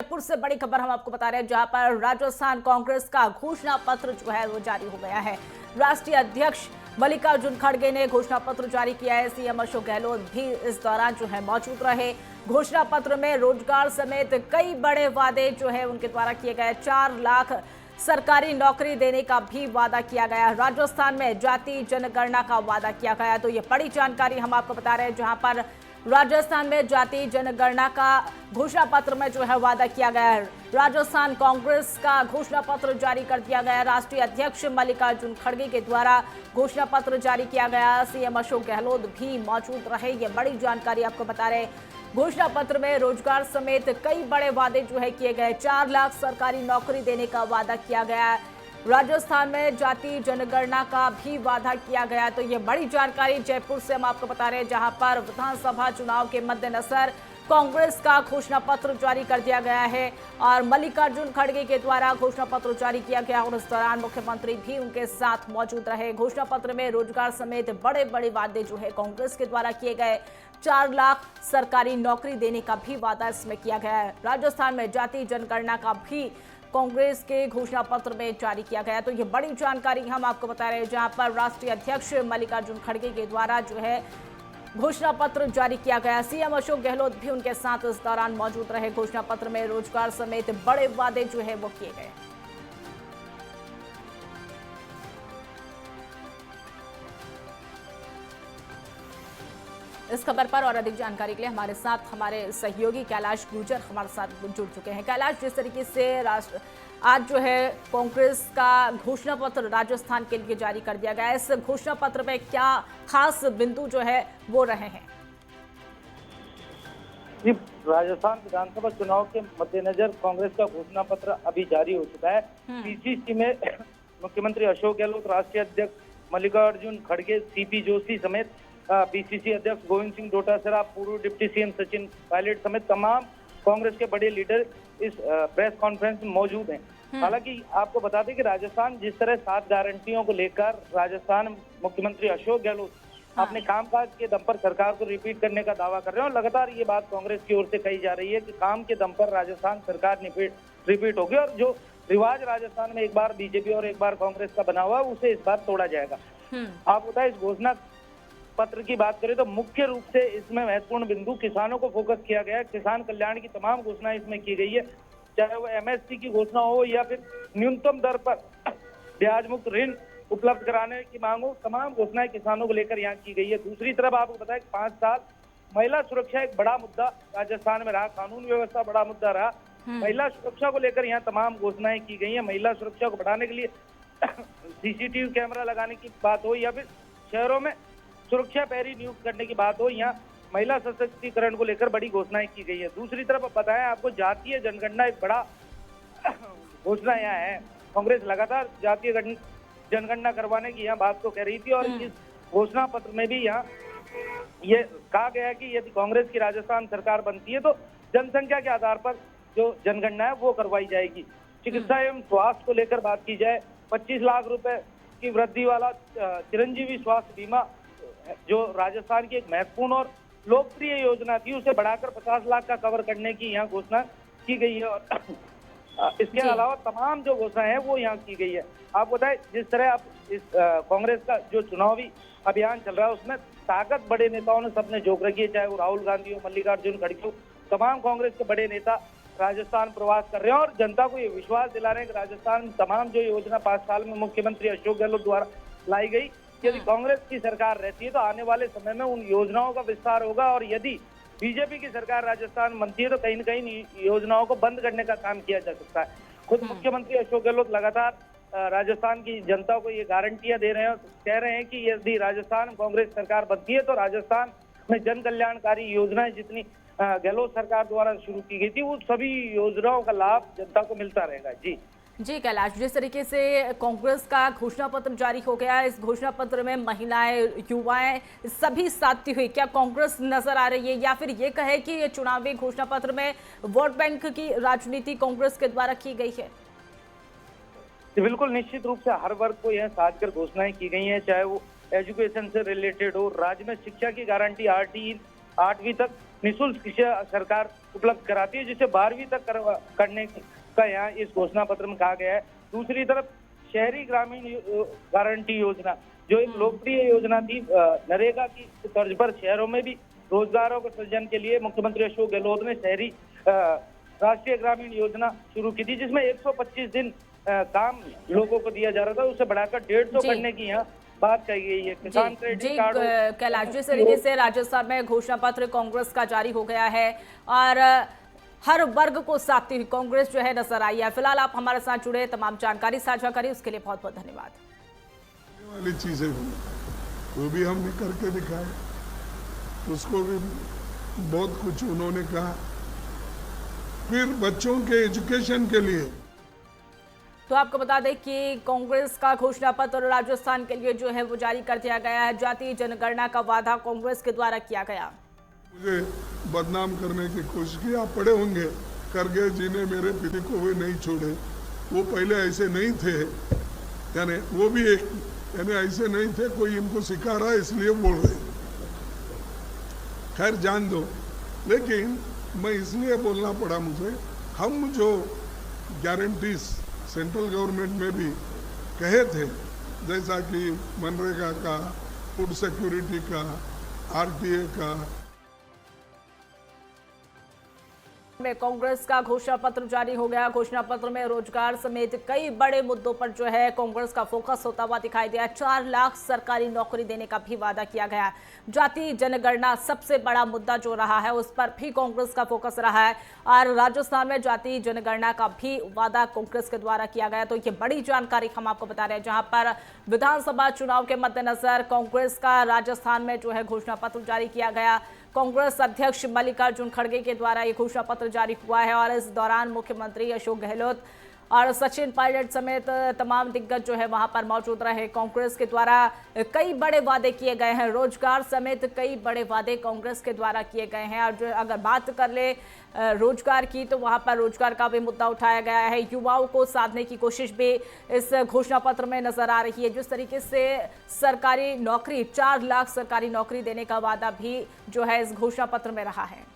जयपुर से बड़ी खबर हम आपको बता रहे हैं, जहां पर राजस्थान कांग्रेस का घोषणा पत्र जो है वो जारी हो गया है। राष्ट्रीय अध्यक्ष मल्लिकार्जुन खड़गे ने घोषणा पत्र जारी किया है। सीएम अशोक गहलोत भी इस दौरान जो है मौजूद रहे। घोषणा पत्र में रोजगार समेत कई बड़े वादे जो है उनके द्वारा किए गए। 4 लाख सरकारी नौकरी देने का भी वादा किया गया। राजस्थान में जाति जनगणना का वादा किया गया। तो ये बड़ी जानकारी हम आपको बता रहे हैं, जहां पर राजस्थान में जाति जनगणना का घोषणा पत्र में जो है वादा किया गया है। राजस्थान कांग्रेस का घोषणा पत्र जारी कर दिया गया। राष्ट्रीय अध्यक्ष मल्लिकार्जुन खड़गे के द्वारा घोषणा पत्र जारी किया गया। सीएम अशोक गहलोत भी मौजूद रहे। ये बड़ी जानकारी आपको बता रहे हैं। घोषणा पत्र में रोजगार समेत कई बड़े वादे जो है किए गए। 4 लाख सरकारी नौकरी देने का वादा किया गया है। राजस्थान में जाति जनगणना का भी वादा किया गया। तो ये बड़ी जानकारी जयपुर से हम आपको बता रहे हैं, जहां पर विधानसभा चुनाव के मद्देनजर कांग्रेस का घोषणा पत्र जारी कर दिया गया है और मल्लिकार्जुन खड़गे के द्वारा घोषणा पत्र जारी किया गया और इस दौरान मुख्यमंत्री भी उनके साथ मौजूद रहे। घोषणा पत्र में रोजगार समेत बड़े बड़े वादे जो है कांग्रेस के द्वारा किए गए। 4 लाख सरकारी नौकरी देने का भी वादा इसमें किया गया है। राजस्थान में जाति जनगणना का भी कांग्रेस के घोषणा पत्र में जारी किया गया। तो ये बड़ी जानकारी हम आपको बता रहे हैं, जहां पर राष्ट्रीय अध्यक्ष मल्लिकार्जुन खड़गे के द्वारा जो है घोषणा पत्र जारी किया गया। सीएम अशोक गहलोत भी उनके साथ इस दौरान मौजूद रहे। घोषणा पत्र में रोजगार समेत बड़े वादे जो है वो किए गए। इस खबर पर और अधिक जानकारी के लिए हमारे साथ हमारे सहयोगी कैलाश गुर्जर हमारे साथ जुड़ चुके हैं। कैलाश, जिस तरीके से आज जो है कांग्रेस का घोषणा पत्र राजस्थान के लिए जारी कर दिया गया, इस घोषणा पत्र में क्या खास बिंदु जो है वो रहे हैं? जी, राजस्थान विधानसभा चुनाव के मद्देनजर कांग्रेस का घोषणा पत्र अभी जारी हो चुका है। पीसीसी में मुख्यमंत्री अशोक गहलोत, राष्ट्रीय अध्यक्ष मल्लिकार्जुन खड़गे, सीपी जोशी समेत पीसीसी अध्यक्ष गोविंद सिंह डोटासरा, पूर्व डिप्टी सीएम सचिन पायलट समेत तमाम कांग्रेस के बड़े लीडर इस प्रेस कॉन्फ्रेंस में मौजूद हैं। हालांकि आपको बता दें कि राजस्थान जिस तरह 7 गारंटियों को लेकर राजस्थान मुख्यमंत्री अशोक गहलोत अपने कामकाज के दम पर सरकार को रिपीट करने का दावा कर रहे हैं और लगातार ये बात कांग्रेस की ओर से कही जा रही है कि काम के दम पर राजस्थान सरकार रिपीट होगी और जो रिवाज राजस्थान में एक बार बीजेपी और एक बार कांग्रेस का बना हुआ उसे इस बार तोड़ा जाएगा। आप बताएं, इस घोषणा पत्र की बात करें तो मुख्य रूप से इसमें महत्वपूर्ण बिंदु किसानों को फोकस किया गया है। किसान कल्याण की तमाम घोषणाएं इसमें की गई है, चाहे वो एमएसपी की घोषणा हो या फिर न्यूनतम दर पर ब्याज मुक्त ऋण उपलब्ध कराने की मांग हो। तमाम घोषणाएं किसानों को लेकर यहाँ की गई है। दूसरी तरफ आपको बताया 5 साल महिला सुरक्षा एक बड़ा मुद्दा राजस्थान में रहा, कानून व्यवस्था बड़ा मुद्दा रहा। महिला सुरक्षा को लेकर यहाँ तमाम घोषणाएं की गई है। महिला सुरक्षा को बढ़ाने के लिए सीसीटीवी कैमरा लगाने की बात हो या फिर शहरों में सुरक्षा प्रहरी नियुक्त करने की बात हो, यहाँ महिला सशक्तिकरण को लेकर बड़ी घोषणाएं की गई है। दूसरी तरफ बताएं आपको, जातीय जनगणना एक बड़ा घोषणा यहाँ है। कांग्रेस लगातार जातीय जनगणना करवाने की यहाँ बात तो कह रही थी और इस घोषणा पत्र में भी यहाँ ये कहा गया है कि यदि कांग्रेस की राजस्थान सरकार बनती है तो जनसंख्या के आधार पर जो जनगणना है वो करवाई जाएगी। चिकित्सा एवं स्वास्थ्य को लेकर बात की जाए, 25 लाख रुपए की वृद्धि वाला चिरंजीवी स्वास्थ्य बीमा जो राजस्थान की एक महत्वपूर्ण और लोकप्रिय योजना थी उसे बढ़ाकर 50 लाख का कवर करने की यहाँ घोषणा की गई है और इसके अलावा तमाम जो घोषणाएं हैं वो यहाँ की गई है। आप बताएं, जिस तरह आप इस कांग्रेस का जो चुनावी अभियान चल रहा है उसमें ताकत बड़े नेताओं ने सबने झोंक रखी है, चाहे वो राहुल गांधी हो, मल्लिकार्जुन खड़गे हो, तमाम कांग्रेस के बड़े नेता राजस्थान प्रवास कर रहे हैं और जनता को ये विश्वास दिला रहे हैं कि राजस्थान में तमाम जो योजना 5 साल में मुख्यमंत्री अशोक गहलोत द्वारा लाई गई, यदि कांग्रेस की सरकार रहती है तो आने वाले समय में उन योजनाओं का विस्तार होगा और यदि बीजेपी की सरकार राजस्थान बनती है तो कहीं न कहीं योजनाओं को बंद करने का काम किया जा सकता है। खुद मुख्यमंत्री अशोक गहलोत लगातार राजस्थान की जनता को ये गारंटियां दे रहे हैं और कह रहे हैं कि यदि राजस्थान कांग्रेस सरकार बनती है तो राजस्थान में जन कल्याणकारी योजनाएं जितनी गहलोत सरकार द्वारा शुरू की गई थी वो सभी योजनाओं का लाभ जनता को मिलता रहेगा। जी कैलाश, जिस तरीके से कांग्रेस का घोषणा पत्र जारी हो गया, इस घोषणा पत्र में महिलाएं, युवाएं सभी साथी हुई, क्या कांग्रेस नजर आ रही है या फिर ये कहे कि ये चुनावी घोषणा पत्र में वोट बैंक की राजनीति कांग्रेस के द्वारा की गई है? बिल्कुल, निश्चित रूप से हर वर्ग को यह साधकर घोषणाएं की गई हैं, चाहे वो एजुकेशन से रिलेटेड हो, राज्य में शिक्षा की गारंटी 8वीं तक निःशुल्क शिक्षा सरकार उपलब्ध कराती है, जिसे 12वीं तक करने का यहाँ इस घोषणा पत्र में कहा गया है। दूसरी तरफ शहरी ग्रामीण गारंटी योजना, जो एक लोकप्रिय योजना थी, नरेगा की तर्ज पर शहरों में भी रोजगारों के सृजन के लिए मुख्यमंत्री अशोक गहलोत ने शहरी राष्ट्रीय ग्रामीण योजना शुरू की थी, जिसमें 125 दिन काम लोगों को दिया जा रहा था, उसे बढ़ाकर 150 करने की यहाँ बात कही गई है। किसान क्रेडिट कार्ड कैलाश, जिस तरीके से राजस्थान में घोषणा पत्र कांग्रेस का जारी हो गया है और हर वर्ग को साधती हुई कांग्रेस जो है नजर आई है। फिलहाल आप हमारे साथ जुड़े, तमाम जानकारी साझा करी, उसके लिए बहुत बहुत धन्यवाद। वाली चीजें हुई वो भी हमने करके दिखाए, उसको भी बहुत कुछ उन्होंने कहा। फिर बच्चों के एजुकेशन के लिए तो आपको बता दें कि कांग्रेस का घोषणा पत्र राजस्थान के लिए जो है वो जारी कर दिया गया है। जातीय जनगणना का वादा कांग्रेस के द्वारा किया गया। मुझे बदनाम करने की कोशिश की, आप पढ़े होंगे, करगे जी ने मेरे पिता को भी नहीं छोड़े, वो पहले ऐसे नहीं थे, यानी वो भी एक यानी ऐसे नहीं थे, कोई इनको सिखा रहा है इसलिए बोल रहे। खैर जान दो, लेकिन मैं इसलिए बोलना पड़ा मुझे, हम जो गारंटीज सेंट्रल गवर्नमेंट में भी कहे थे, जैसा कि मनरेगा का, फूड सिक्योरिटी का, आरटीए का, में कांग्रेस का घोषणा पत्र जारी हो गया। घोषणा पत्र में रोजगार समेत कई बड़े मुद्दों पर जो है कांग्रेस का फोकस होता हुआ दिखाई दिया। 4 लाख सरकारी नौकरी देने का भी वादा किया गया। जातीय जनगणना सबसे बड़ा मुद्दा जो रहा है, उस पर भी कांग्रेस का फोकस रहा है और राजस्थान में जातीय जनगणना का भी वादा कांग्रेस के द्वारा किया गया। तो ये बड़ी जानकारी हम आपको बता रहे हैं, जहां पर विधानसभा चुनाव के मद्देनजर कांग्रेस का राजस्थान में जो है घोषणा पत्र जारी किया गया। कांग्रेस अध्यक्ष मल्लिकार्जुन खड़गे के द्वारा ये घोषणा पत्र जारी हुआ है और इस दौरान मुख्यमंत्री अशोक गहलोत और सचिन पायलट समेत तमाम दिग्गज जो है वहां पर मौजूद रहे। कांग्रेस के द्वारा कई बड़े वादे किए गए हैं, रोजगार समेत कई बड़े वादे कांग्रेस के द्वारा किए गए हैं। और जो अगर बात कर ले रोजगार की, तो वहां पर रोजगार का भी मुद्दा उठाया गया है। युवाओं को साधने की कोशिश भी इस घोषणा पत्र में नजर आ रही है। जिस तरीके से सरकारी नौकरी, 4 लाख सरकारी नौकरी देने का वादा भी जो है इस घोषणा पत्र में रहा है।